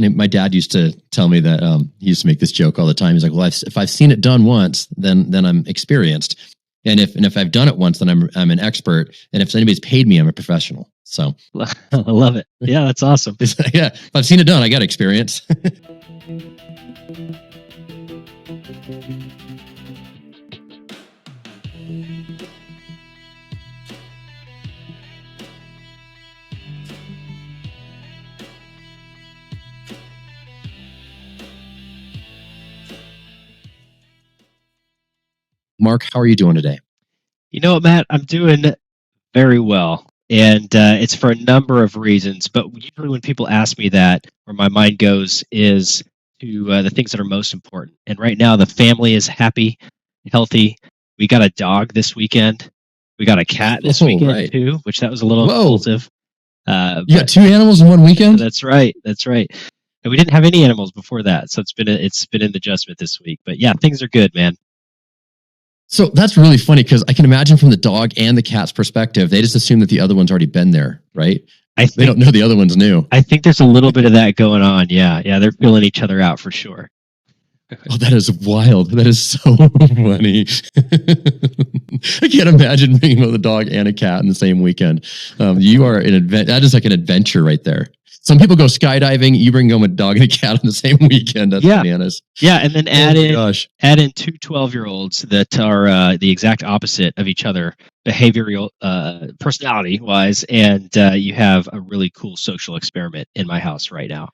My dad used to tell me that he used to make this joke all the time. He's like, "Well, if I've seen it done once, then I'm experienced, and if I've done it once, then I'm an expert, and if anybody's paid me, I'm a professional." So I love it. Yeah, that's awesome. Yeah, if I've seen it done, I got experience. Mark, how are you doing today? You know what, Matt? I'm doing very well. And it's for a number of reasons. But usually when people ask me that, where my mind goes is to the things that are most important. And right now, the family is happy, healthy. We got a dog this weekend. We got a cat this weekend, too, which that was a little impulsive. You got 2 animals in one weekend? That's right. That's right. And we didn't have any animals before that. So it's been an adjustment this week. But yeah, things are good, man. So that's really funny because I can imagine from the dog and the cat's perspective, they just assume that the other one's already been there, right? They don't know the other one's new. I think there's a little bit of that going on. Yeah. Yeah. They're feeling each other out for sure. Oh, that is wild. That is so funny. I can't imagine being with a dog and a cat in the same weekend. You are that is like an adventure right there. Some people go skydiving. You bring home a dog and a cat on the same weekend. That's bananas. Yeah, and then add in two 12-year-olds that are the exact opposite of each other, behavioral, personality-wise, and you have a really cool social experiment in my house right now.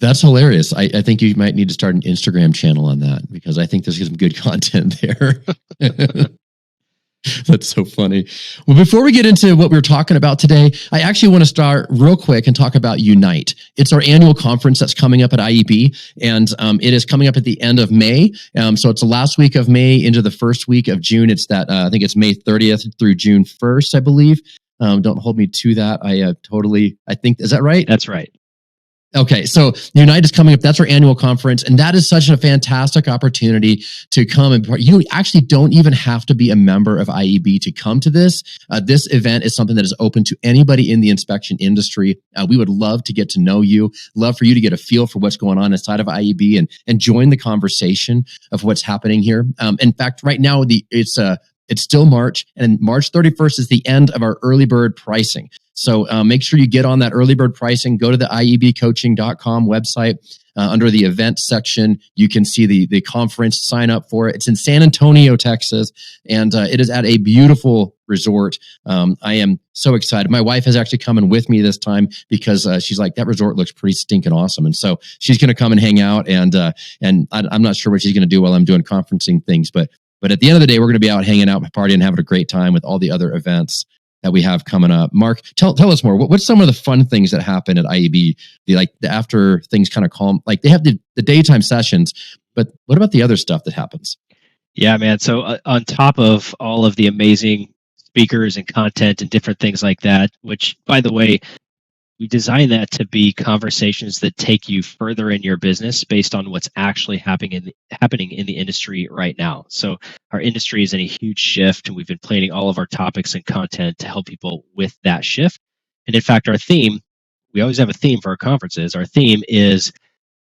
That's hilarious. I think you might need to start an Instagram channel on that because I think there's some good content there. That's so funny. Well, before we get into what we're talking about today, I actually want to start real quick and talk about Unite. It's our annual conference that's coming up at IEB, and it is coming up at the end of May. So it's the last week of May into the first week of June. It's that I think it's May 30th through June 1st, I believe. Don't hold me to that. I think, is that right? That's right. Okay, so Unite is coming up. That's our annual conference, and that is such a fantastic opportunity to come and you actually don't even have to be a member of IEB to come to this. This event is something that is open to anybody in the inspection industry. We would love to get to know you, love for you to get a feel for what's going on inside of IEB and join the conversation of what's happening here. In fact, right now it's still March, and March 31st is the end of our early bird pricing. So make sure you get on that early bird pricing. Go to the iebcoaching.com website. Under the events section, you can see the conference. Sign up for it. It's in San Antonio, Texas, and it is at a beautiful resort. I am so excited. My wife is actually coming with me this time because she's like, that resort looks pretty stinking awesome. And so she's going to come and hang out, and I'm not sure what she's going to do while I'm doing conferencing things, but at the end of the day, we're going to be out hanging out, partying, having a great time with all the other events that we have coming up. Mark, tell us more. What's some of the fun things that happen at IEB? After things kind of calm, like they have the daytime sessions, but what about the other stuff that happens? Yeah, man. So on top of all of the amazing speakers and content and different things like that, which, by the way, we designed that to be conversations that take you further in your business based on what's actually happening in the industry right now. So our industry is in a huge shift, and we've been planning all of our topics and content to help people with that shift. And in fact, our theme, we always have a theme for our conferences. Our theme is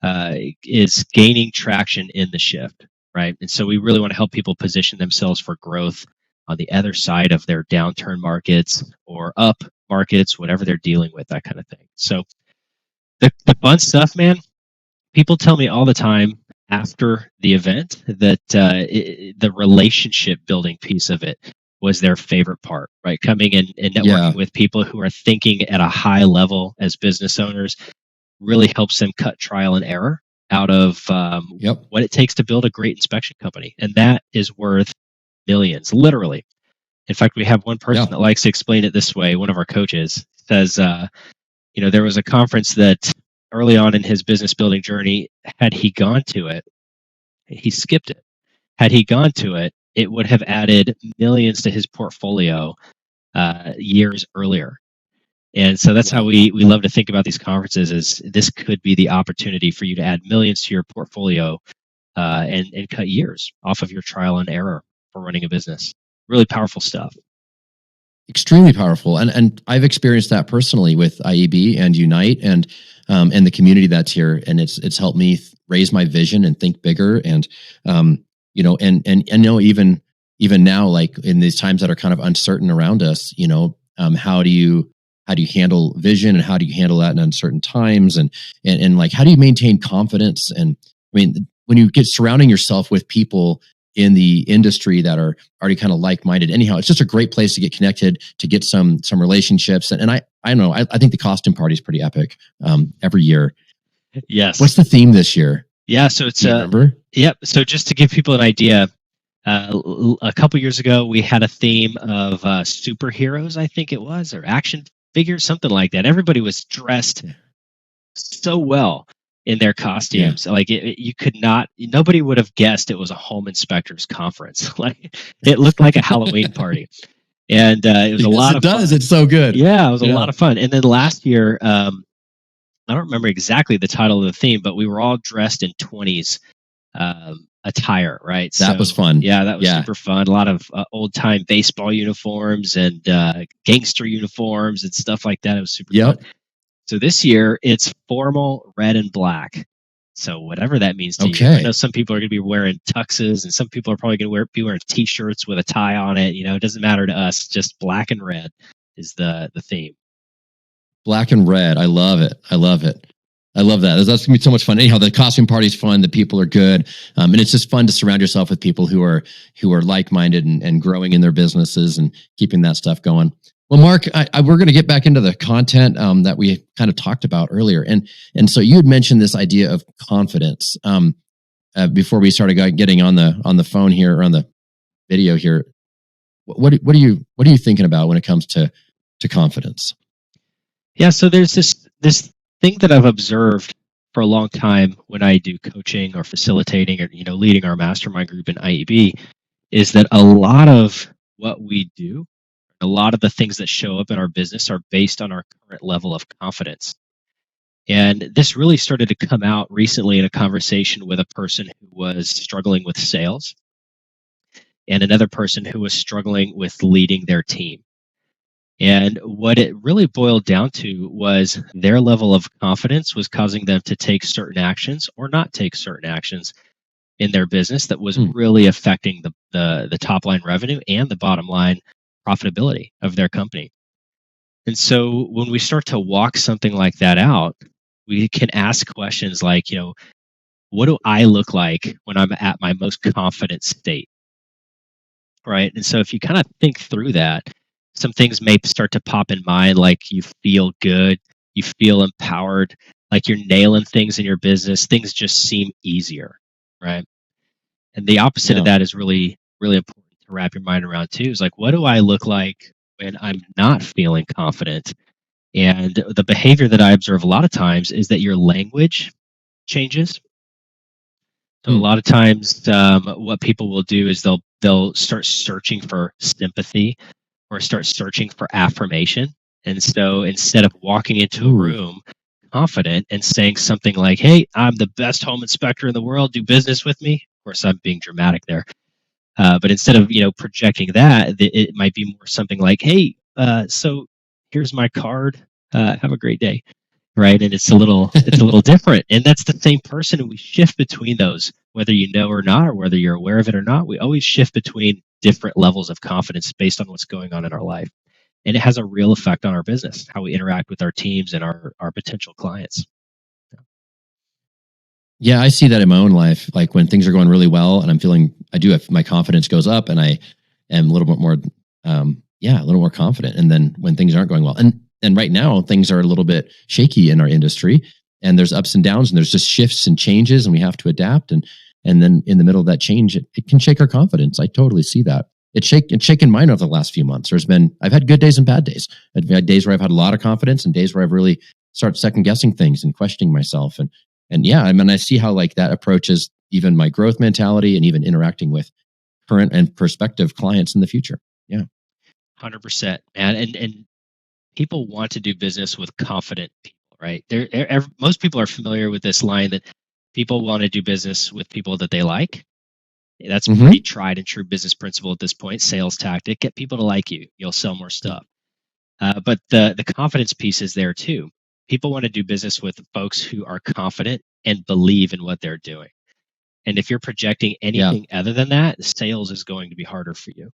gaining traction in the shift, right? And so we really want to help people position themselves for growth on the other side of their downturn markets or up markets, whatever they're dealing with, that kind of thing. So the fun stuff, man, people tell me all the time after the event that the relationship building piece of it was their favorite part, right? Coming in and networking with people who are thinking at a high level as business owners really helps them cut trial and error out of what it takes to build a great inspection company. And that is worth millions, literally. In fact, we have one person that likes to explain it this way. One of our coaches says, there was a conference that early on in his business building journey, had he gone to it, he skipped it. Had he gone to it, it would have added millions to his portfolio years earlier. And so that's how we love to think about these conferences, is this could be the opportunity for you to add millions to your portfolio and cut years off of your trial and error for running a business. Really powerful stuff. extremely powerful, and I've experienced that personally with IEB and Unite and the community that's here, and it's helped me raise my vision and think bigger, and even now, like in these times that are kind of uncertain around us, how do you handle vision, and how do you handle that in uncertain times, and like how do you maintain confidence? And I mean, when you get surrounding yourself with people in the industry that are already kind of like-minded anyhow, it's just a great place to get connected, to get some relationships. And I know, I think the costume party is pretty epic every year. Yes. What's the theme this year? Yeah, so it's Do you remember? Yep. So just to give people an idea, a couple years ago we had a theme of superheroes, I think it was, or action figures, something like that. Everybody was dressed so well in their costumes. Like you could not, nobody would have guessed it was a home inspectors conference. Like it looked like a Halloween party, and it was a lot of fun. It's so good. Yeah, it was a lot of fun. And then last year, I don't remember exactly the title of the theme, but we were all dressed in 20s attire, right? That was fun. Yeah, that was super fun. A lot of old time baseball uniforms and gangster uniforms and stuff like that. It was super fun. So this year it's formal red and black. So whatever that means to you. I know some people are going to be wearing tuxes, and some people are probably going to be wearing t-shirts with a tie on it. It doesn't matter to us. Just black and red is the theme. Black and red. I love it. I love it. I love that. That's gonna be so much fun. Anyhow, the costume party's fun. The people are good, and it's just fun to surround yourself with people who are like-minded and growing in their businesses and keeping that stuff going. Well, Mark, we're going to get back into the content that we kind of talked about earlier, and so you had mentioned this idea of confidence before we started getting on the phone here, or on the video here. What are you thinking about when it comes to confidence? Yeah, so there's this thing that I've observed for a long time when I do coaching or facilitating or leading our mastermind group in IEB, is that a lot of what we do, a lot of the things that show up in our business are based on our current level of confidence. And this really started to come out recently in a conversation with a person who was struggling with sales and another person who was struggling with leading their team. And what it really boiled down to was their level of confidence was causing them to take certain actions or not take certain actions in their business that was really affecting the top line revenue and the bottom line profitability of their company. And so when we start to walk something like that out, we can ask questions like, what do I look like when I'm at my most confident state? Right. And so if you kind of think through that, some things may start to pop in mind, like you feel good, you feel empowered, like you're nailing things in your business. Things just seem easier, right? And the opposite of that is really, really important to wrap your mind around too. Is like, what do I look like when I'm not feeling confident? And the behavior that I observe a lot of times is that your language changes. So a lot of times, what people will do is they'll start searching for sympathy or start searching for affirmation. And so instead of walking into a room confident and saying something like, "Hey, I'm the best home inspector in the world. Do business with me." Of course, I'm being dramatic there. But instead of projecting that, it might be more something like, "Hey, so here's my card. Have a great day." Right, and it's a little different, and that's the same person, and we shift between those, whether you know or not, or whether you're aware of it or not. We always shift between different levels of confidence based on what's going on in our life, and it has a real effect on our business, how we interact with our teams and our potential clients. Yeah, I see that in my own life. Like when things are going really well and my confidence goes up, and I am a little bit more, a little more confident. And then when things aren't going well, and right now things are a little bit shaky in our industry, and there's ups and downs, and there's just shifts and changes, and we have to adapt. And then in the middle of that change, it can shake our confidence. I totally see that. It's shaken mine over the last few months. I've had good days and bad days. I've had days where I've had a lot of confidence, and days where I've really started second guessing things and questioning myself. And yeah, I mean, I see how like that approaches even my growth mentality and even interacting with current and prospective clients in the future. Yeah. 100%. And people want to do business with confident people, right? Most people are familiar with this line that people want to do business with people that they like That's pretty Mm-hmm. tried and true business principle at this point. Sales tactic: get people to like you. You'll sell more stuff. But the confidence piece is there too. People want to do business with folks who are confident and believe in what they're doing. And if you're projecting Yeah. anything other than that, sales is going to be harder for you,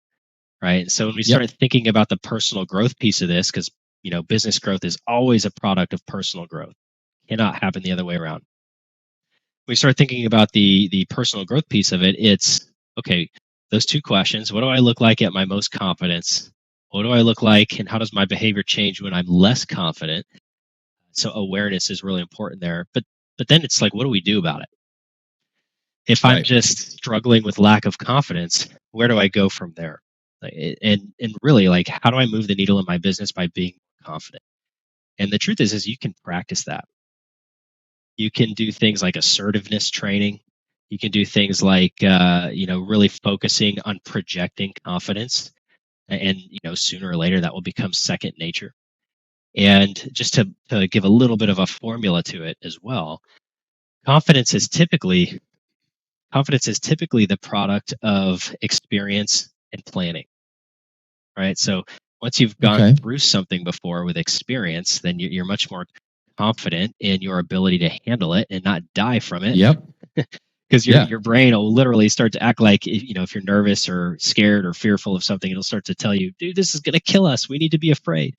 right? And so when we Yep. start thinking about the personal growth piece of this, because business growth is always a product of personal growth, cannot happen the other way around. We start thinking about the personal growth piece of it. It's okay. Those two questions: what do I look like at my most confidence? What do I look like, and how does my behavior change when I'm less confident? So awareness is really important there. But then it's like, what do we do about it? If I'm Right. just struggling with lack of confidence, where do I go from there? And really, like, how do I move the needle in my business by being confident? And the truth is you can practice that. You can do things like assertiveness training. You can do things like really focusing on projecting confidence, and sooner or later that will become second nature. And just to give a little bit of a formula to it as well, confidence is typically the product of experience and planning, right? So once you've gone Okay. through something before with experience, then you're much more confident in your ability to handle it and not die from it, Yep. because your Yeah. your brain will literally start to act like, if you're nervous or scared or fearful of something, it'll start to tell you, dude, this is going to kill us, we need to be afraid.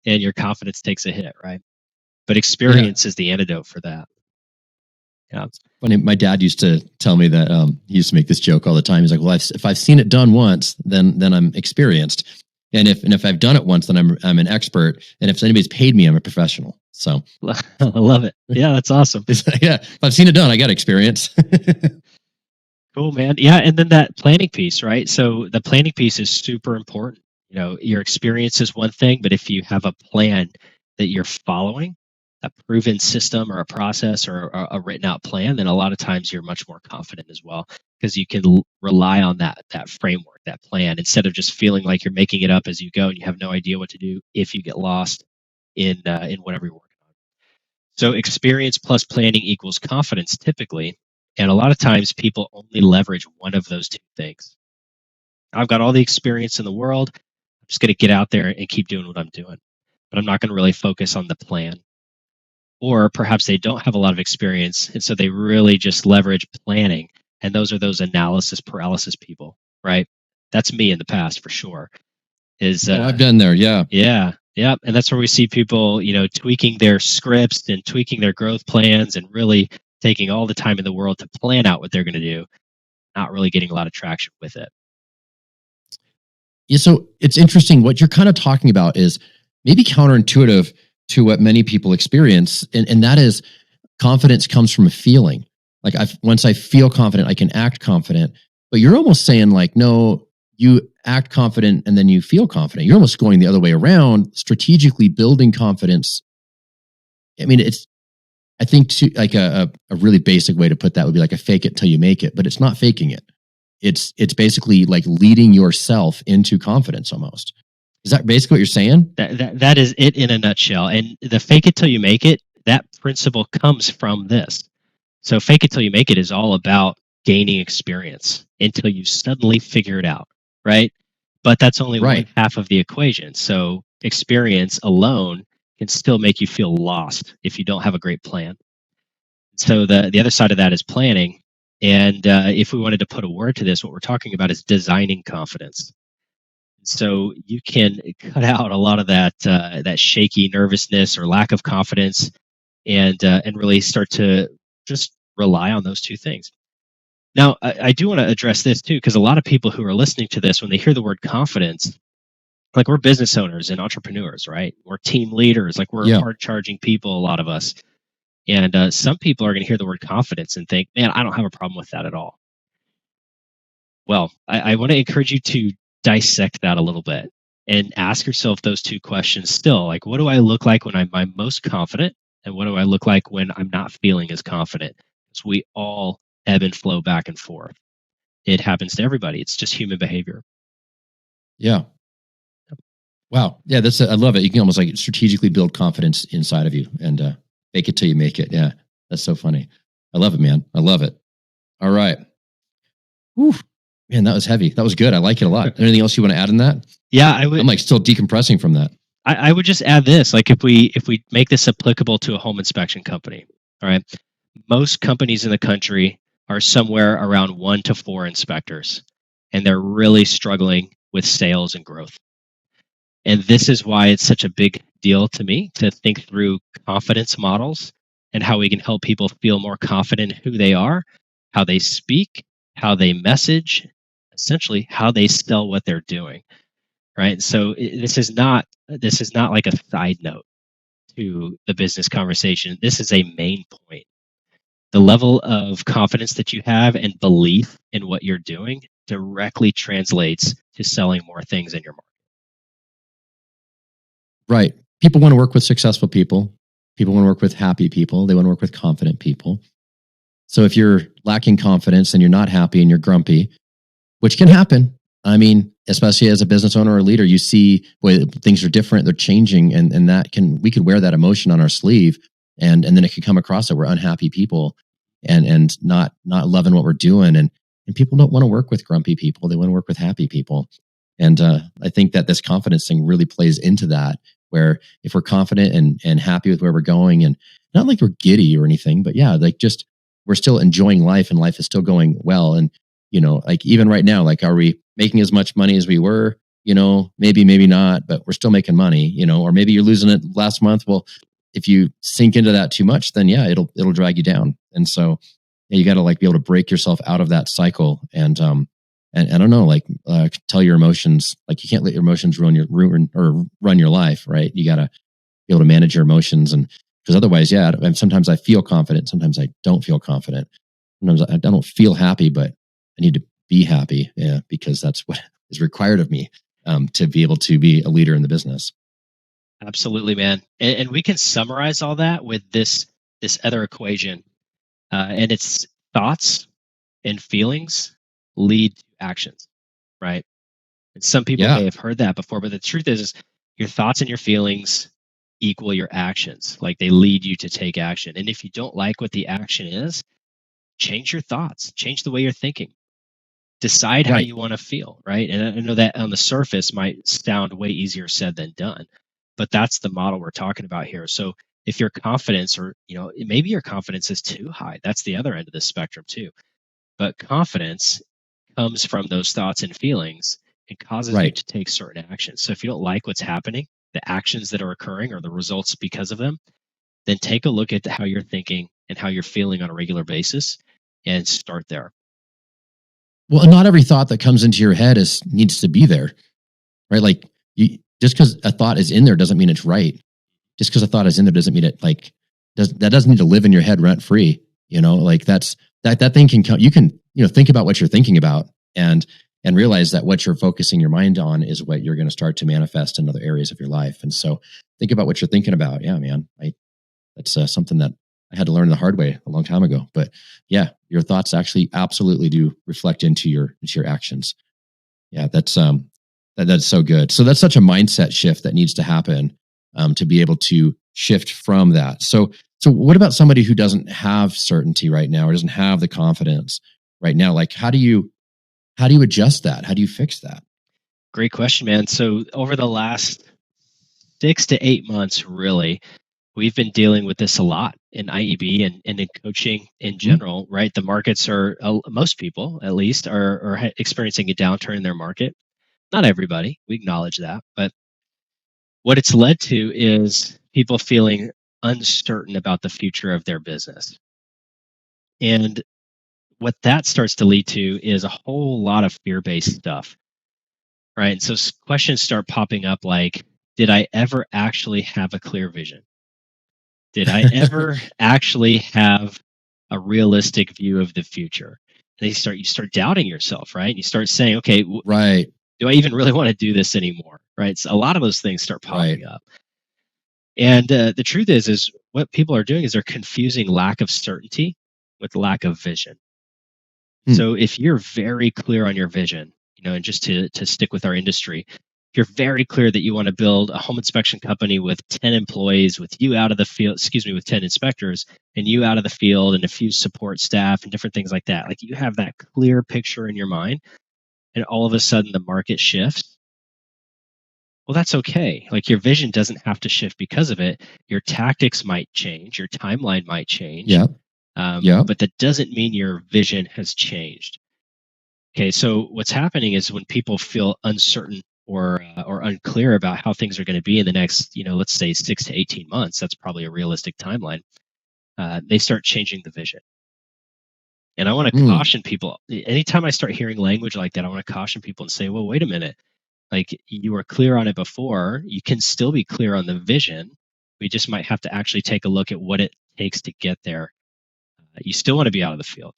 And your confidence takes a hit, right? But Yeah. experience is the antidote for that. Yeah. Funny, my dad used to tell me that he used to make this joke all the time. He's like, "Well, if I've seen it done once, then I'm experienced, and if I've done it once, then I'm an expert, and if anybody's paid me, I'm a professional." So I love it. Yeah, that's awesome. yeah, if I've seen it done, I got experience. Cool, man. Yeah, and then that planning piece, right? So the planning piece is super important. Your experience is one thing, but if you have a plan that you're following, a proven system or a process or a written out plan, then a lot of times you're much more confident as well, because you can rely on that framework, that plan, instead of just feeling like you're making it up as you go and you have no idea what to do if you get lost in whatever you're working on. So experience plus planning equals confidence typically. And a lot of times people only leverage one of those two things. I've got all the experience in the world. I'm just going to get out there and keep doing what I'm doing. But I'm not going to really focus on the plan. Or perhaps they don't have a lot of experience. And so they really just leverage planning. And those are those analysis paralysis people, right? That's me in the past for sure. Is Oh, I've been there. Yeah. Yeah. Yeah. And that's where we see people, tweaking their scripts and tweaking their growth plans and really taking all the time in the world to plan out what they're going to do, not really getting a lot of traction with it. Yeah. So it's interesting. What you're kind of talking about is maybe counterintuitive to what many people experience, and that is confidence comes from a feeling. Like once I feel confident, I can act confident. But you're almost saying like, no, you act confident and then you feel confident. You're almost going the other way around, strategically building confidence. I mean, I think like a really basic way to put that would be like a fake it till you make it, but it's not faking it. It's basically like leading yourself into confidence almost. Is that basically what you're saying? That is it in a nutshell. And the fake it till you make it, that principle comes from this. So fake it till you make it is all about gaining experience until you suddenly figure it out, right? But that's only one Right. half of the equation. So experience alone can still make you feel lost if you don't have a great plan. So the other side of that is planning. And if we wanted to put a word to this, what we're talking about is designing confidence. So you can cut out a lot of that shaky nervousness or lack of confidence, and really start to just rely on those two things. Now, I do want to address this too, because a lot of people who are listening to this, when they hear the word confidence, like, we're business owners and entrepreneurs, right? We're team leaders, like, we're Yeah. hard charging people, a lot of us. And some people are going to hear the word confidence and think, man, I don't have a problem with that at all. Well, I want to encourage you to dissect that a little bit and ask yourself those two questions still. Like, what do I look like when I'm my most confident? And what do I look like when I'm not feeling as confident? Because we all ebb and flow back and forth. It happens to everybody. It's just human behavior. Yeah. Wow. Yeah. I love it. You can almost like strategically build confidence inside of you and fake it till you make it. Yeah. That's so funny. I love it, man. I love it. All right. Whew. Man, that was heavy. That was good. I like it a lot. Anything else you want to add in that? Yeah, I would. I'm like still decompressing from that. I would just add this: like if we make this applicable to a home inspection company, all right, most companies in the country are somewhere around 1 to 4 inspectors, and they're really struggling with sales and growth. And this is why it's such a big deal to me to think through confidence models and how we can help people feel more confident in who they are, how they speak, how they message, essentially how they sell what they're doing. Right. So this is not like a side note to the business conversation. This is a main point. The level of confidence that you have and belief in what you're doing directly translates to selling more things in your market. Right. People want to work with successful people. People want to work with happy people. They want to work with confident people. So if you're lacking confidence and you're not happy and you're grumpy, which can happen. I mean, especially as a business owner or a leader, you see boy, things are different, they're changing, and we could wear that emotion on our sleeve, and then it could come across that we're unhappy people and not loving what we're doing, and people don't want to work with grumpy people; they want to work with happy people. And I think that this confidence thing really plays into that, where if we're confident and happy with where we're going, and not like we're giddy or anything, but yeah, like just we're still enjoying life and life is still going well. And like even right now, like, are we making as much money as we were? Maybe not, but we're still making money, or maybe you're losing it last month. Well, if you sink into that too much, then yeah, it'll drag you down. And so yeah, you got to like be able to break yourself out of that cycle. And I don't know, like, tell your emotions, like you can't let your emotions run your life. Right. You got to be able to manage your emotions. And because otherwise, yeah, sometimes I feel confident. Sometimes I don't feel confident. Sometimes I don't feel happy, but I need to be happy, yeah, because that's what is required of me to be able to be a leader in the business. Absolutely, man. And we can summarize all that with this other equation, and it's thoughts and feelings lead to actions, right? And some people Yeah, may have heard that before, but the truth is your thoughts and your feelings equal your actions. Like they lead you to take action. And if you don't like what the action is, change your thoughts, change the way you're thinking, decide how right, you want to feel, right? And I know that on the surface might sound way easier said than done, but that's the model we're talking about here. So if your confidence, or maybe your confidence is too high, that's the other end of the spectrum too. But confidence comes from those thoughts and feelings and causes you right. to take certain actions. So if you don't like what's happening, the actions that are occurring or the results because of them, then take a look at how you're thinking and how you're feeling on a regular basis and start there. Well, and not every thought that comes into your head needs to be there, right? Like just because a thought is in there doesn't mean it's right. Just because a thought is in there doesn't mean it that doesn't need to live in your head rent free. Like that thing can come. You can think about what you're thinking about and realize that what you're focusing your mind on is what you're going to start to manifest in other areas of your life. And so think about what you're thinking about. Yeah, man, that's something that I had to learn the hard way a long time ago. But yeah, your thoughts actually absolutely do reflect into your actions. Yeah, that's so good. So that's such a mindset shift that needs to happen to be able to shift from that. So what about somebody who doesn't have certainty right now or doesn't have the confidence right now? Like, how do you adjust that? How do you fix that? Great question, man. So over the last 6 to 8 months, really, we've been dealing with this a lot in IEB and in coaching in Hmm? general, right? The markets are, most people at least, are experiencing a downturn in their market. Not everybody, we acknowledge that. But what it's led to is people feeling uncertain about the future of their business. And what that starts to lead to is a whole lot of fear based stuff, right? And so questions start popping up like, did I ever actually have a clear vision? Did I ever actually have a realistic view of the future? And you start doubting yourself, right? And you start saying, okay, Right, do I even really want to do this anymore? Right? So a lot of those things start right. popping up. And the truth is what people are doing is they're confusing lack of certainty with lack of vision. Hmm. So if you're very clear on your vision, and just to stick with our industry, if you're very clear that you want to build a home inspection company with 10 employees, with you out of the field, with 10 inspectors and you out of the field and a few support staff and different things like that, like you have that clear picture in your mind, and all of a sudden the market shifts, well, that's okay. Like your vision doesn't have to shift because of it. Your tactics might change, your timeline might change. Yeah. Yeah. But that doesn't mean your vision has changed. Okay, so what's happening is when people feel uncertain or unclear about how things are going to be in the next, let's say 6 to 18 months, that's probably a realistic timeline. They start changing the vision. And I want to caution people. Anytime I start hearing language like that, I want to caution people and say, well, wait a minute. Like you were clear on it before, you can still be clear on the vision. We just might have to actually take a look at what it takes to get there. You still want to be out of the field.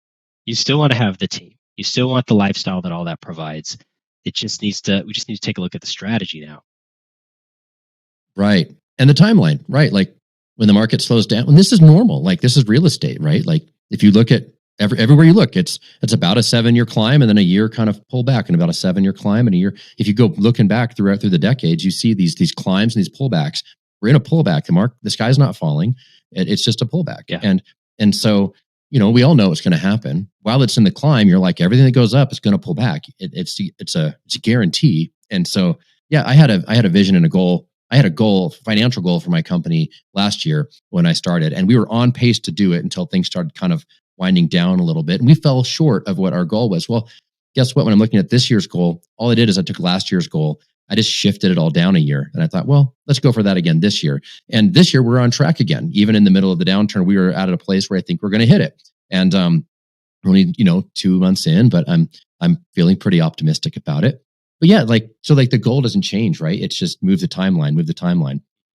You still want to have the team. You still want the lifestyle that all that provides. We just need to take a look at the strategy now. Right. And the timeline, right? Like when the market slows down, when this is normal, like this is real estate, right? Like if you look at everywhere you look, it's about a 7-year climb and then a year kind of pull back, and about a 7-year climb and a year. If you go looking back through the decades, you see these climbs and these pullbacks. We're in a pullback. The sky's not falling. It's just a pullback. Yeah. And so, we all know it's going to happen. While it's in the climb, you're like, everything that goes up is going to pull back. It's a guarantee. And so, yeah, I had a vision and a goal. I had a goal, financial goal for my company last year when I started, and we were on pace to do it until things started kind of winding down a little bit, and we fell short of what our goal was. Well, guess what? When I'm looking at this year's goal, all I did is I took last year's goal, I just shifted it all down a year, and I thought, well, let's go for that again this year. And this year we're on track again. Even in the middle of the downturn, we were at a place where I think we're going to hit it. And we're only 2 months in, but I'm feeling pretty optimistic about it. But yeah, the goal doesn't change, right? It's just move the timeline.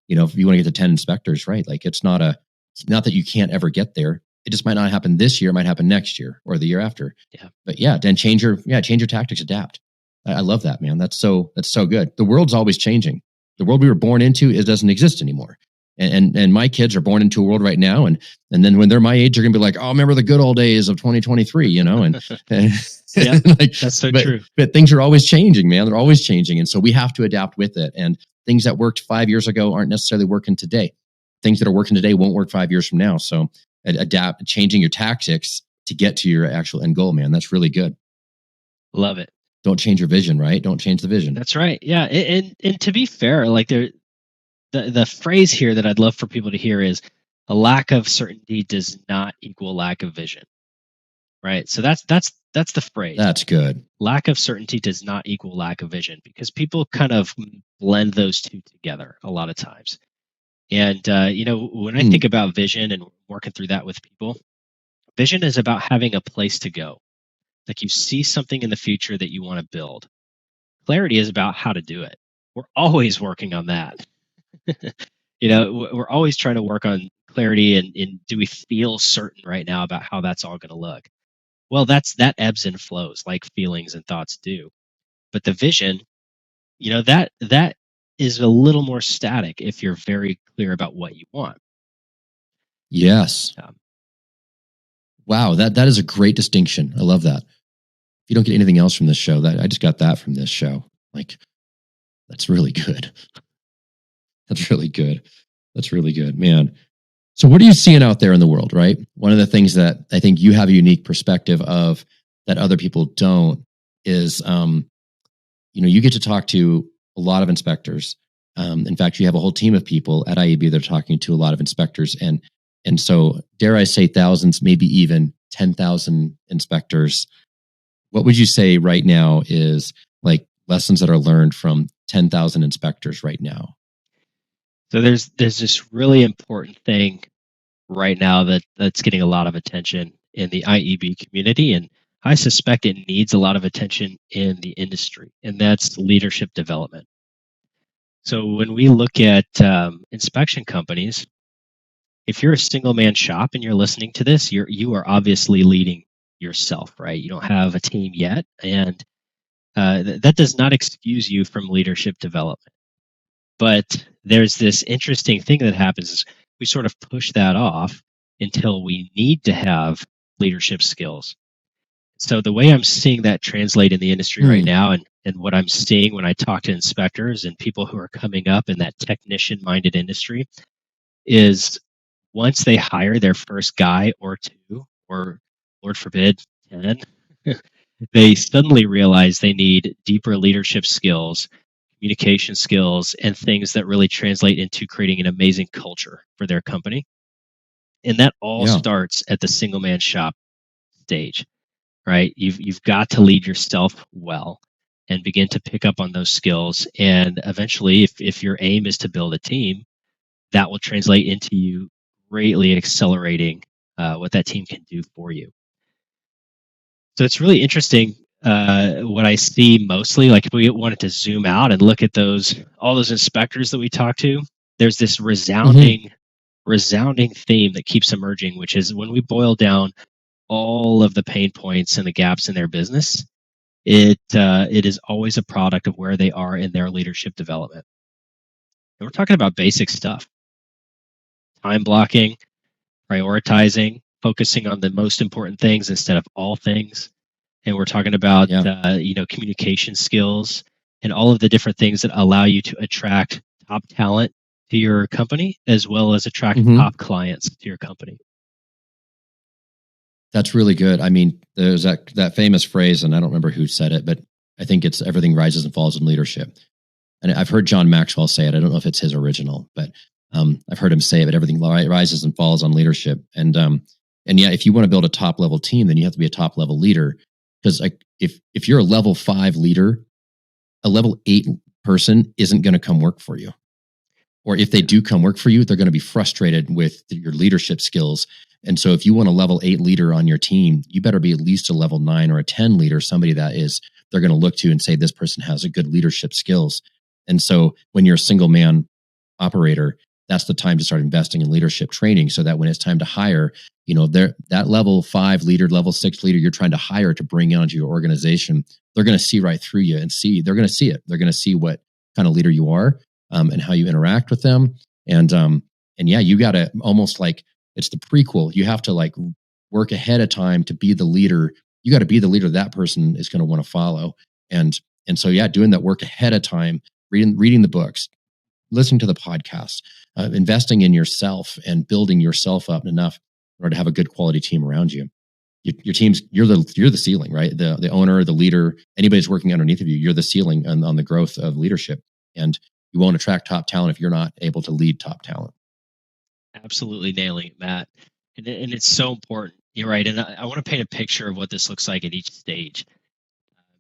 If you want to get to 10 inspectors, right? Like it's not that you can't ever get there. It just might not happen this year. It might happen next year or the year after. Yeah. But yeah, then change your tactics, adapt. I love that, man. That's so good. The world's always changing. The world we were born into, it doesn't exist anymore. And my kids are born into a world right now. And then when they're my age, they're going to be like, oh, remember the good old days of 2023, and yeah, that's so true. But things are always changing, man. They're always changing. And so we have to adapt with it. And things that worked 5 years ago aren't necessarily working today. Things that are working today won't work 5 years from now. So adapt, changing your tactics to get to your actual end goal, man. That's really good. Love it. Don't change your vision, right? Don't change the vision. That's right. Yeah. And to be fair, like the phrase here that I'd love for people to hear is a lack of certainty does not equal lack of vision. Right. So that's the phrase. That's good. Lack of certainty does not equal lack of vision, because people kind of blend those two together a lot of times. And, when I think about vision and working through that with people, vision is about having a place to go. Like you see something in the future that you want to build. Clarity is about how to do it. We're always working on that. We're always trying to work on clarity and do we feel certain right now about how that's all going to look? Well, that ebbs and flows like feelings and thoughts do. But the vision, that is a little more static if you're very clear about what you want. Yes. Wow, that is a great distinction. I love that. If you don't get anything else from this show, I just got that from this show. Like, that's really good. That's really good. That's really good, man. So what are you seeing out there in the world, right? One of the things that I think you have a unique perspective of that other people don't is, you get to talk to a lot of inspectors. In fact, you have a whole team of people at IEB that are talking to a lot of inspectors. And so, dare I say thousands, maybe even 10,000 inspectors. What would you say right now is like lessons that are learned from 10,000 inspectors right now? So there's this really important thing right now that's getting a lot of attention in the IEB community, and I suspect it needs a lot of attention in the industry, and that's leadership development. So when we look at inspection companies, if you're a single man shop and you're listening to this, you are obviously leading yourself, right? You don't have a team yet, and that does not excuse you from leadership development. But there's this interesting thing that happens is we sort of push that off until we need to have leadership skills. So the way I'm seeing that translate in the industry right now, and what I'm seeing when I talk to inspectors and people who are coming up in that technician-minded industry, is once they hire their first guy or two, or Lord forbid, 10, they suddenly realize they need deeper leadership skills, communication skills, and things that really translate into creating an amazing culture for their company. And that all Yeah. starts at the single man shop stage, right? You've got to lead yourself well and begin to pick up on those skills. And eventually, if your aim is to build a team, that will translate into you greatly accelerating what that team can do for you. So it's really interesting what I see mostly. Like if we wanted to zoom out and look at all those inspectors that we talked to, there's this resounding theme that keeps emerging, which is when we boil down all of the pain points and the gaps in their business, it is always a product of where they are in their leadership development. And we're talking about basic stuff: time blocking, prioritizing, focusing on the most important things instead of all things. And we're talking about Yeah. communication skills and all of the different things that allow you to attract top talent to your company, as well as attract top clients to your company. That's really good. I mean, there's that famous phrase, and I don't remember who said it, but I think it's everything rises and falls in leadership. And I've heard John Maxwell say it. I don't know if it's his original, but I've heard him say it. But everything rises and falls on leadership. And yeah, if you want to build a top level team, then you have to be a top level leader. Because like if you're a level 5 leader, a level 8 person isn't going to come work for you. Or if they do come work for you, they're going to be frustrated with your leadership skills. And so if you want a level 8 leader on your team, you better be at least a level 9 or a 10 leader, somebody that is, they're going to look to and say, this person has a good leadership skills. And so when you're a single man operator, that's the time to start investing in leadership training, so that when it's time to hire, that level 5 leader, level 6 leader you're trying to hire to bring onto your organization, they're going to see right through you and they're going to see it. They're going to see what kind of leader you are, and how you interact with them. And yeah, you got to almost like, it's the prequel. You have to like work ahead of time to be the leader. You got to be the leader that person is going to want to follow. And so, yeah, doing that work ahead of time, reading the books, listening to the podcast, investing in yourself and building yourself up enough in order to have a good quality team around you. Your team's, you're the ceiling, right? The owner, the leader, anybody's working underneath of you, you're the ceiling on the growth of leadership. And you won't attract top talent if you're not able to lead top talent. Absolutely nailing it, Matt. And it's so important. You're right. And I want to paint a picture of what this looks like at each stage.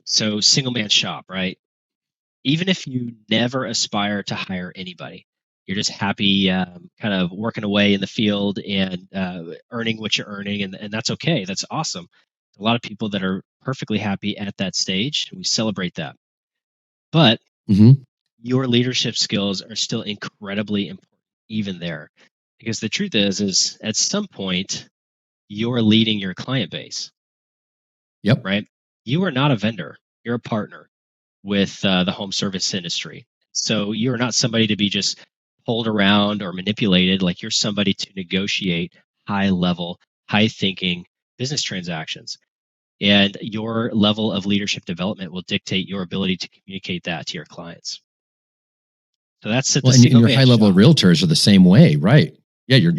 So, single man shop, right? Even if you never aspire to hire anybody, you're just happy kind of working away in the field and earning what you're earning. And that's okay. That's awesome. A lot of people that are perfectly happy at that stage. We celebrate that. But your leadership skills are still incredibly important, even there. Because the truth is at some point, you're leading your client base. Yep. Right? You are not a vendor. You're a partner with the home service industry. So you're not somebody to be just pulled around or manipulated. Like, you're somebody to negotiate high level, high thinking business transactions. And your level of leadership development will dictate your ability to communicate that to your clients. So that's at the and single your man high level shop. realtors are the same way, right? Yeah, your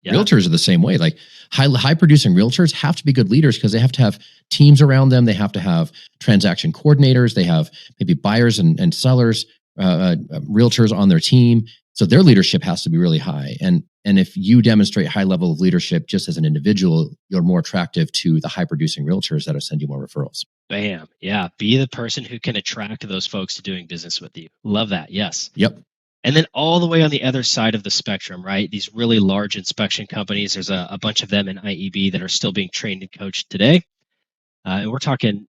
realtors are the same way. Like high producing realtors have to be good leaders because they have to have teams around them. They have to have transaction coordinators. They have maybe buyers and sellers, realtors on their team. So their leadership has to be really high. And if you demonstrate high level of leadership just as an individual, you're more attractive to the high producing realtors that'll send you more referrals. Bam. Yeah. Be the person who can attract those folks to doing business with you. Love that. Yes. Yep. And then all the way on the other side of the spectrum, right? These really large inspection companies, there's a bunch of them in IEB that are still being trained and coached today. And we're talking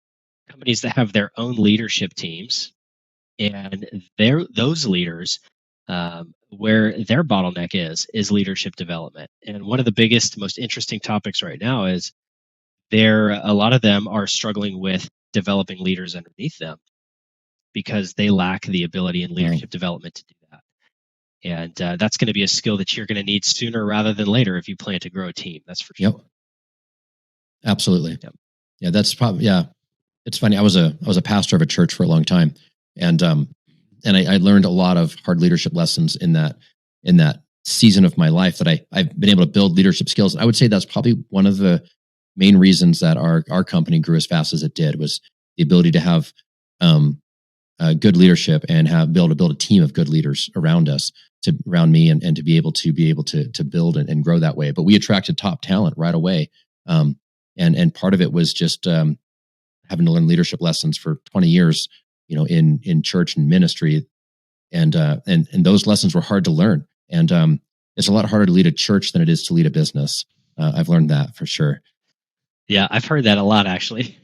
companies that have their own leadership teams, and those leaders, where their bottleneck is leadership development. And one of the biggest, most interesting topics right now is a lot of them are struggling with developing leaders underneath them because they lack the ability in leadership development to do that. And that's going to be a skill that you're going to need sooner rather than later if you plan to grow a team. That's for sure. Yep. Absolutely. Yep. Yeah, that's probably, yeah. It's funny. I was a pastor of a church for a long time, and I learned a lot of hard leadership lessons in that season of my life that I've been able to build leadership skills. I would say that's probably one of the main reasons that our company grew as fast as it did, was the ability to have um, good leadership and be able to build a team of good leaders around us, around me, and to be able to build and grow that way. But we attracted top talent right away, and part of it was just having to learn leadership lessons for 20 years, in church and ministry, and those lessons were hard to learn. And it's a lot harder to lead a church than it is to lead a business. I've learned that for sure. Yeah, I've heard that a lot, actually.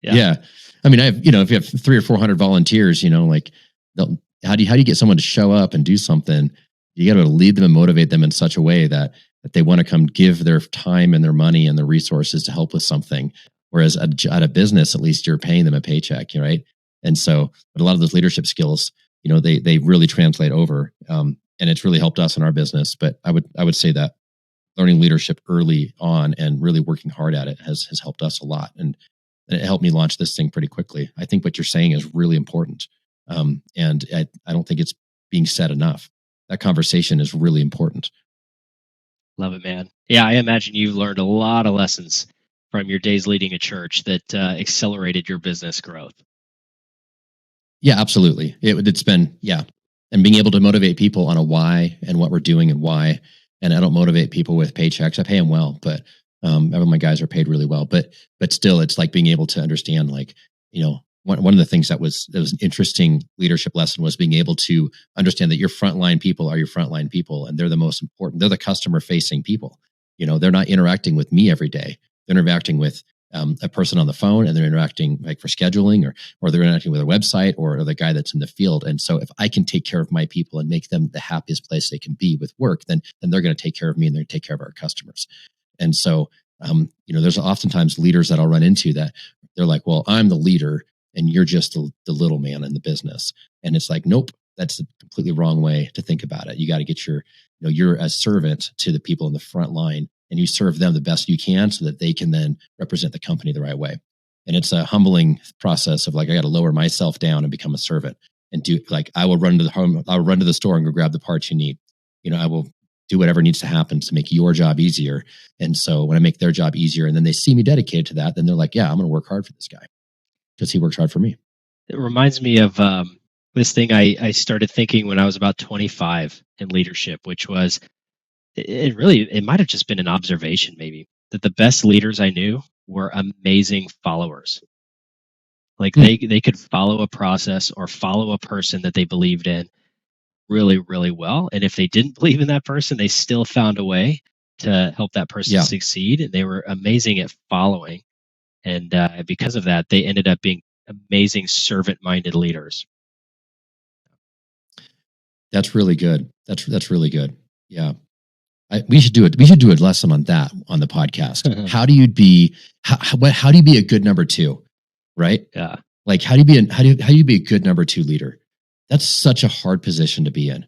Yeah. I mean, if you have 300 or 400 volunteers, like, how do you get someone to show up and do something? You got to lead them and motivate them in such a way that they want to come give their time and their money and their resources to help with something. Whereas at a business, at least you're paying them a paycheck, right? And so, but a lot of those leadership skills, they really translate over, and it's really helped us in our business. But I would say that learning leadership early on and really working hard at it has helped us a lot, and it helped me launch this thing pretty quickly. I think what you're saying is really important, and I don't think it's being said enough. That conversation is really important. Love it, man. Yeah, I imagine you've learned a lot of lessons from your days leading a church that accelerated your business growth. Yeah, absolutely. It's been, yeah. And being able to motivate people on a why and what we're doing and why. And I don't motivate people with paychecks. I pay them well, but my guys are paid really well. But still, it's like being able to understand, like, one of the things that was an interesting leadership lesson was being able to understand that your frontline people are your frontline people, and they're the most important. They're the customer facing people. They're not interacting with me every day. They're interacting with a person on the phone, and they're interacting like for scheduling, or they're interacting with a website, or the guy that's in the field. And so if I can take care of my people and make them the happiest place they can be with work, then they're going to take care of me, and they're going to take care of our customers. And so, there's oftentimes leaders that I'll run into that they're like, well, I'm the leader and you're just the little man in the business. And it's like, nope, that's a completely wrong way to think about it. You got to get you're a servant to the people in the front line, and you serve them the best you can so that they can then represent the company the right way. And it's a humbling process of, like, I got to lower myself down and become a servant, and do, like, I will run to the home, I'll run to the store and go grab the parts you need. I will do whatever needs to happen to make your job easier. And so when I make their job easier, and then they see me dedicated to that, then they're like, yeah, I'm going to work hard for this guy because he works hard for me. It reminds me of this thing I started thinking when I was about 25 in leadership, which was, it might have just been an observation, maybe, that the best leaders I knew were amazing followers. Like they could follow a process or follow a person that they believed in really, really well. And if they didn't believe in that person, they still found a way to help that person succeed. And they were amazing at following. And because of that, they ended up being amazing servant-minded leaders. That's really good. That's really good. Yeah. We should do it. We should do a lesson on that on the podcast. How do you be a good number two? Right. Yeah. Like, how do you be a good number two leader? That's such a hard position to be in.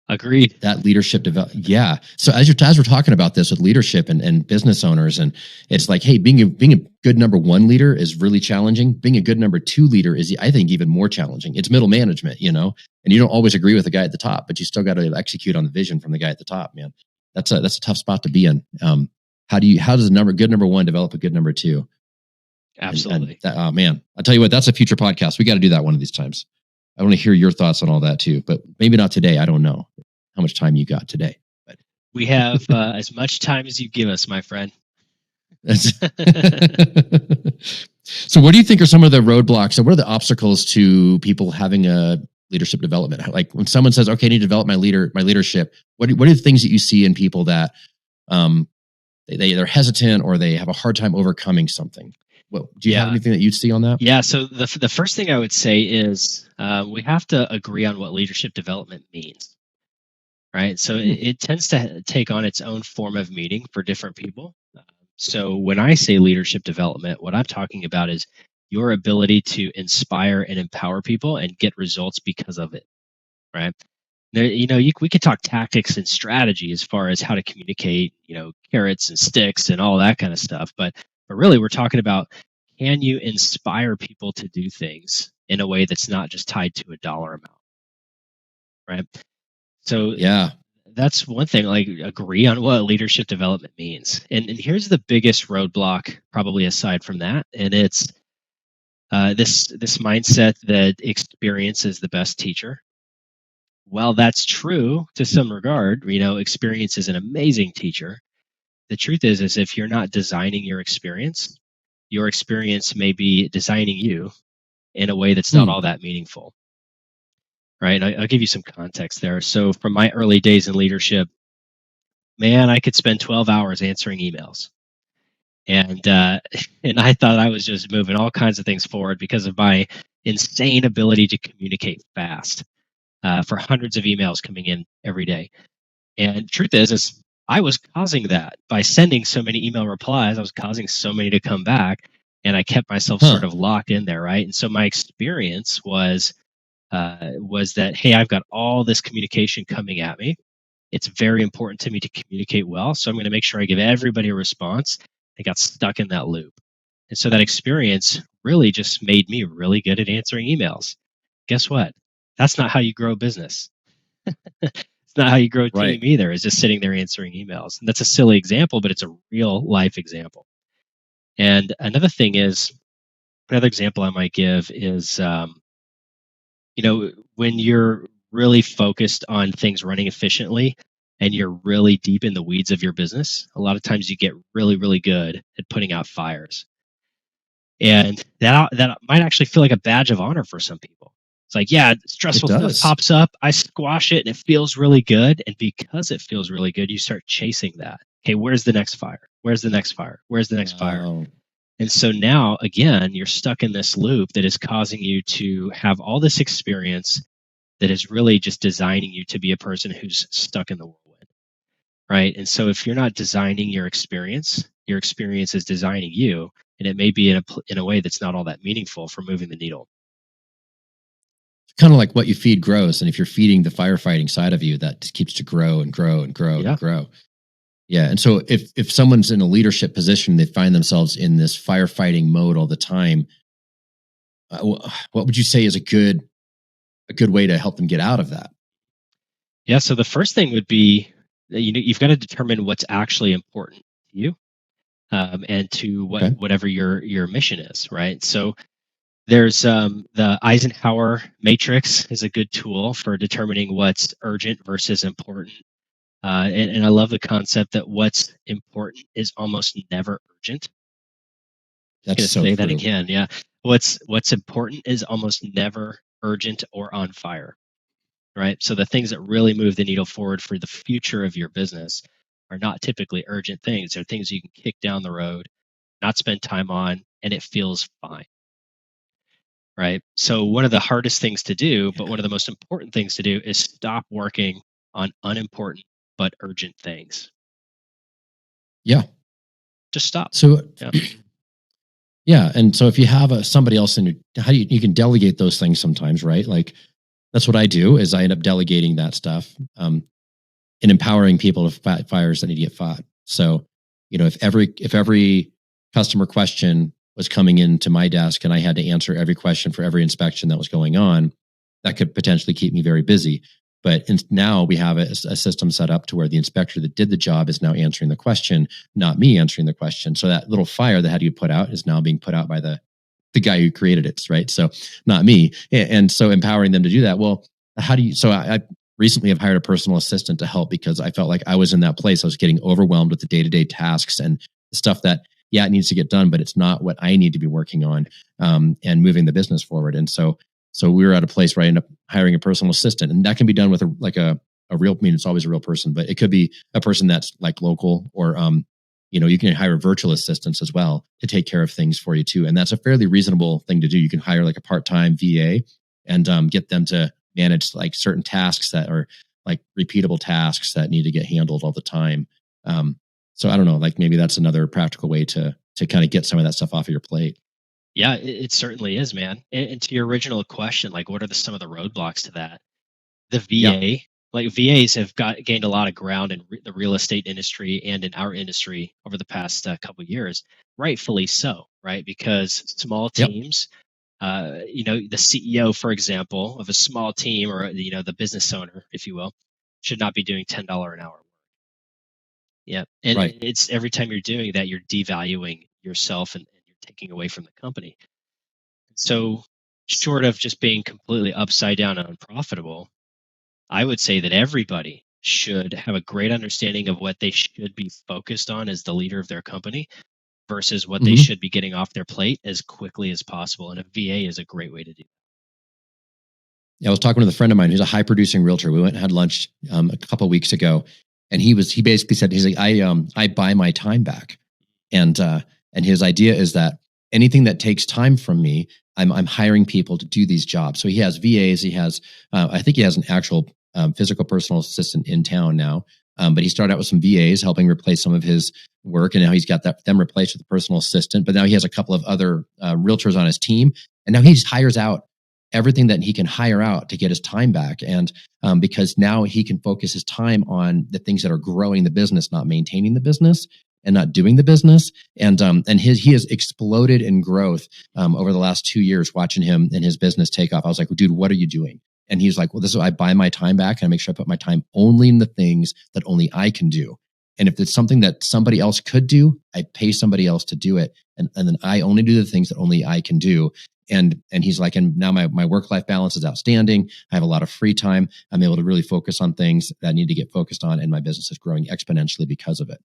Agreed. That leadership development. Yeah. So as we're talking about this with leadership and business owners, and it's like, hey, being a good number one leader is really challenging. Being a good number two leader is, I think, even more challenging. It's middle management, and you don't always agree with the guy at the top, but you still got to execute on the vision from the guy at the top, man. That's a tough spot to be in. How does a good number one develop a good number two? Absolutely. Oh man, I'll tell you what, that's a future podcast. We got to do that one of these times. I want to hear your thoughts on all that too, but maybe not today. I don't know how much time you got today. But we have as much time as you give us, my friend. So what do you think are some of the roadblocks, and what are the obstacles to people having a leadership development? Like, when someone says, okay, I need to develop my leadership, what are the things that you see in people that they're hesitant, or they have a hard time overcoming something? Do you have anything that you'd see on that? Yeah. So the first thing I would say is we have to agree on what leadership development means, right? So it tends to take on its own form of meaning for different people. So when I say leadership development, what I'm talking about is your ability to inspire and empower people and get results because of it, right? We could talk tactics and strategy as far as how to communicate, carrots and sticks and all that kind of stuff. But But really, we're talking about, can you inspire people to do things in a way that's not just tied to a dollar amount, right? So Yeah. that's one thing, like agree on what leadership development means. And here's the biggest roadblock, probably aside from that, and it's this mindset that experience is the best teacher. While that's true to some regard, experience is an amazing teacher. The truth is if you're not designing your experience may be designing you in a way that's not Hmm. all that meaningful, right? I'll give you some context there. So from my early days in leadership, man, I could spend 12 hours answering emails. And and I thought I was just moving all kinds of things forward because of my insane ability to communicate fast, for hundreds of emails coming in every day. And truth is I was causing that by sending so many email replies. I was causing so many to come back, and I kept myself sort Huh. of locked in there, right? And so my experience was that, hey, I've got all this communication coming at me. It's very important to me to communicate well, so I'm going to make sure I give everybody a response. I got stuck in that loop, and so that experience really just made me really good at answering emails. Guess what? That's not how you grow a business. It's not how you grow a Right. team either, is just sitting there answering emails. And that's a silly example, but it's a real life example. And another example I might give is, when you're really focused on things running efficiently and you're really deep in the weeds of your business, a lot of times you get really, really good at putting out fires. And that might actually feel like a badge of honor for some people. It's like, yeah, It stressful stuff does. pops up, I squash it, and it feels really good. And because it feels really good, you start chasing that. Okay, where's the next fire? Where's the next fire? Where's the next fire? Oh, And so now, again, you're stuck in this loop that is causing you to have all this experience that is really just designing you to be a person who's stuck in the whirlwind, right? And so if you're not designing your experience is designing you, and it may be in a way that's not all that meaningful for moving the needle. kind of like what you feed grows. And if you're feeding the firefighting side of you, that just keeps to grow and grow and grow and Yeah. grow. Yeah. And so if someone's in a leadership position, they find themselves in this firefighting mode all the time, what would you say is a good way to help them get out of that? Yeah. So the first thing would be, you've got to determine what's actually important to you, and to Okay. whatever your mission is, right? So there's the Eisenhower matrix is a good tool for determining what's urgent versus important. And I love the concept that what's important is almost never urgent. Just That's going to so say that true. again. Yeah. What's important is almost never urgent or on fire, right? So the things that really move the needle forward for the future of your business are not typically urgent things. They're things you can kick down the road, not spend time on, and it feels fine, right? So one of the hardest things to do, but one of the most important things to do, is stop working on unimportant but urgent things. Yeah. Just stop. So Yeah. yeah. And so if you have somebody else in your, how do you can delegate those things sometimes, right? Like that's what I do is I end up delegating that stuff. And empowering people to fight fires that need to get fought. So, if every customer question was coming into my desk and I had to answer every question for every inspection that was going on, that could potentially keep me very busy. But now we have a system set up to where the inspector that did the job is now answering the question, not me answering the question. So that little fire that had to be put out is now being put out by the guy who created it, right? So not me. And so empowering them to do that. Well, how do you? So I recently have hired a personal assistant to help because I felt like I was in that place. I was getting overwhelmed with the day-to-day tasks and stuff that, yeah, it needs to get done, but it's not what I need to be working on, and moving the business forward. And so we were at a place where I ended up hiring a personal assistant, and that can be done with a real. I mean, it's always a real person, but it could be a person that's like local, or you can hire virtual assistants as well to take care of things for you too. And that's a fairly reasonable thing to do. You can hire like a part-time VA and get them to manage like certain tasks that are like repeatable tasks that need to get handled all the time. So I don't know, like maybe that's another practical way to kind of get some of that stuff off of your plate. Yeah, it certainly is, man. And to your original question, like, what are some of the roadblocks to that? The Yeah. VA like VAs have gained a lot of ground in the real estate industry and in our industry over the past couple of years, rightfully so, right? Because small Yep. teams, the CEO, for example, of a small team, or the business owner, if you will, should not be doing $10 an hour. Yeah, and Right. it's every time you're doing that, you're devaluing yourself, and you're taking away from the company. So, short of just being completely upside down and unprofitable, I would say that everybody should have a great understanding of what they should be focused on as the leader of their company versus what they Hmm. should be getting off their plate as quickly as possible. And a VA is a great way to do Yeah, I was talking with a friend of mine who's a high producing realtor. We went and had lunch a couple of weeks ago, and he basically said, he's like, I buy my time back. And his idea is that anything that takes time from me, I'm hiring people to do these jobs. So he has VAs. He has I think he has an actual physical personal assistant in town now. But he started out with some VAs helping replace some of his work, and now he's got them replaced with a personal assistant. But now he has a couple of other realtors on his team, and now he just hires out everything that he can hire out to get his time back. And because now he can focus his time on the things that are growing the business, not maintaining the business and not doing the business. And he has exploded in growth over the last 2 years, watching him and his business take off. I was like, well, dude, what are you doing? And he's like, well, this is, I buy my time back and I make sure I put my time only in the things that only I can do. And if it's something that somebody else could do, I pay somebody else to do it. And then I only do the things that only I can do. And he's like, and now my work-life balance is outstanding. I have a lot of free time. I'm able to really focus on things that I need to get focused on. And my business is growing exponentially because of it.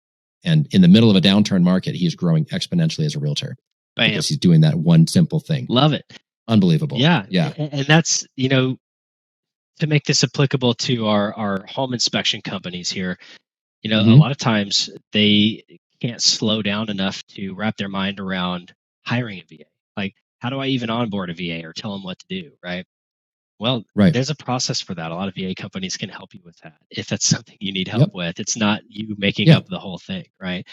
And in the middle of a downturn market, he's growing exponentially as a realtor because he's doing that one simple thing. Love it. Unbelievable. Yeah. Yeah. And that's, to make this applicable to our home inspection companies here, a lot of times they can't slow down enough to wrap their mind around hiring a VA. Like, how do I even onboard a VA or tell them what to do? Right. Well, Right. there's a process for that. A lot of VA companies can help you with that if that's something you need help with. It's not you making up the whole thing, right?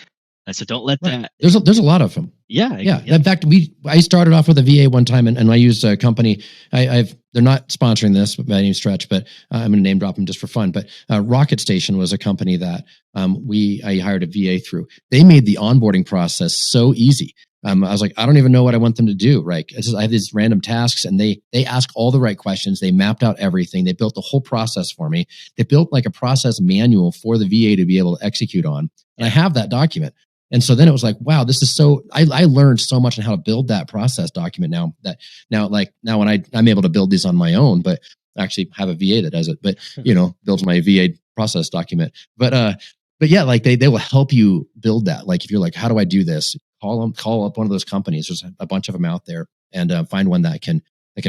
And so don't let that. There's a lot of them. Yeah. In fact, I started off with a VA one time, and I used a company. They're not sponsoring this by any stretch, but I'm going to name drop them just for fun. But Rocket Station was a company that I hired a VA through. They made the onboarding process so easy. I was like, I don't even know what I want them to do. Right? I have these random tasks, and they ask all the right questions. They mapped out everything. They built the whole process for me. They built like a process manual for the VA to be able to execute on, and I have that document. And so then it was like, wow, this is so, I learned so much on how to build that process document now when I'm able to build these on my own, but I actually have a VA that does it, but builds my VA process document. But yeah, like they will help you build that. Like if you're like, how do I do this? Call up one of those companies. There's a bunch of them out there, and find one that can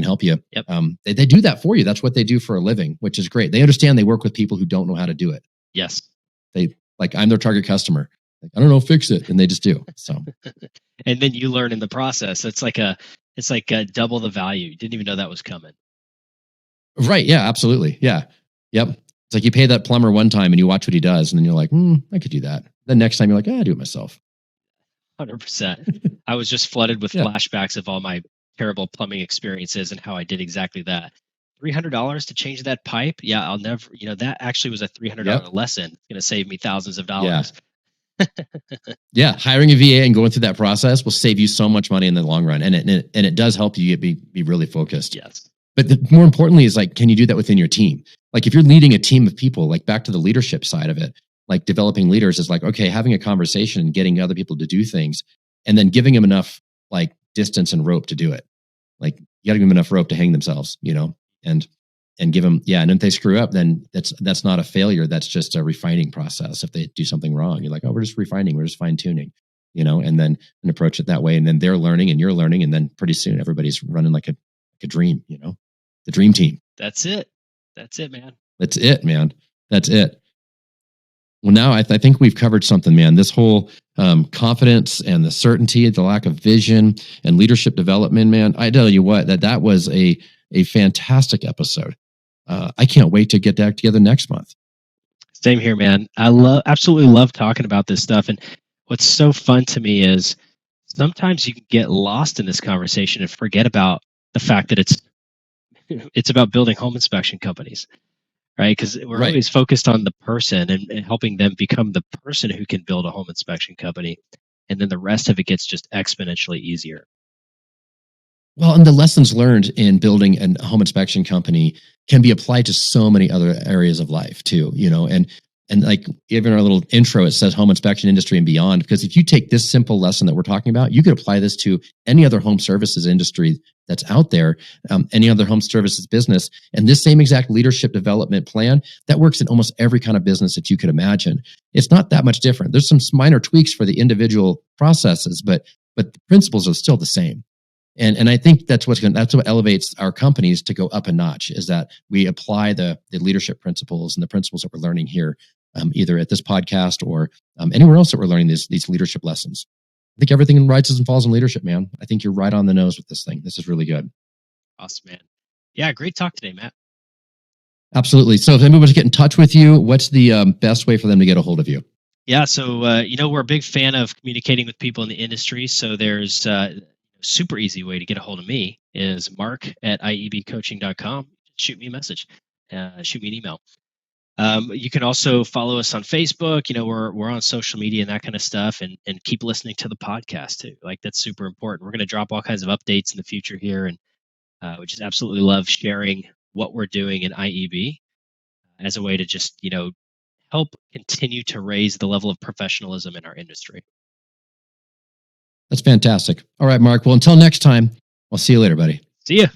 help you. Yep. They do that for you. That's what they do for a living, which is great. They understand they work with people who don't know how to do it. Yes. I'm their target customer. Like, I don't know, fix it. And they just do. So, and then you learn in the process. It's like double the value. You didn't even know that was coming. Right. Yeah, absolutely. Yeah. Yep. It's like you pay that plumber one time and you watch what he does. And then you're like, I could do that. Then next time you're like, I do it myself. 100%. I was just flooded with flashbacks of all my terrible plumbing experiences and how I did exactly that. $300 to change that pipe. Yeah. I'll never, that actually was a $300 lesson. It's going to save me thousands of dollars. Yeah, hiring a VA and going through that process will save you so much money in the long run, and it does help you be really focused. Yes, but more importantly is like, can you do that within your team? Like if you're leading a team of people, like back to the leadership side of it, like developing leaders is like, okay, having a conversation and getting other people to do things, and then giving them enough like distance and rope to do it. Like you got to give them enough rope to hang themselves, and give them, and if they screw up, then that's not a failure. That's just a refining process. If they do something wrong, you're like, oh, we're just refining, we're just fine tuning, and approach it that way. And then they're learning and you're learning. And then pretty soon everybody's running like a dream, the dream team. That's it, man. That's it, man. That's it. Well, now I think we've covered something, man. This whole confidence and the certainty, the lack of vision and leadership development, man. I tell you what, that was a fantastic episode. I can't wait to get back together next month. Same here, man. I absolutely love talking about this stuff. And what's so fun to me is sometimes you can get lost in this conversation and forget about the fact that it's about building home inspection companies, right? Because we're Right. always focused on the person and helping them become the person who can build a home inspection company. And then the rest of it gets just exponentially easier. Well, and the lessons learned in building a home inspection company can be applied to so many other areas of life too, and like even our little intro, it says home inspection industry and beyond. Because if you take this simple lesson that we're talking about, you could apply this to any other home services industry that's out there, any other home services business. And this same exact leadership development plan that works in almost every kind of business that you could imagine. It's not that much different. There's some minor tweaks for the individual processes, but the principles are still the same. And I think that's what elevates our companies to go up a notch, is that we apply the leadership principles and the principles that we're learning here, either at this podcast or anywhere else that we're learning these leadership lessons. I think everything rises and falls in leadership, man. I think you're right on the nose with this thing. This is really good. Awesome, man. Yeah, great talk today, Matt. Absolutely. So if anybody wants to get in touch with you, what's the best way for them to get a hold of you? Yeah, so we're a big fan of communicating with people in the industry. So there's super easy way to get a hold of me is mark@iebcoaching.com. Shoot me a message. Shoot me an email. You can also follow us on Facebook. We're on social media and that kind of stuff, and keep listening to the podcast too. Like, that's super important. We're going to drop all kinds of updates in the future here, and we just absolutely love sharing what we're doing in IEB as a way to just help continue to raise the level of professionalism in our industry. That's fantastic. All right, Mark. Well, until next time, I'll see you later, buddy. See ya.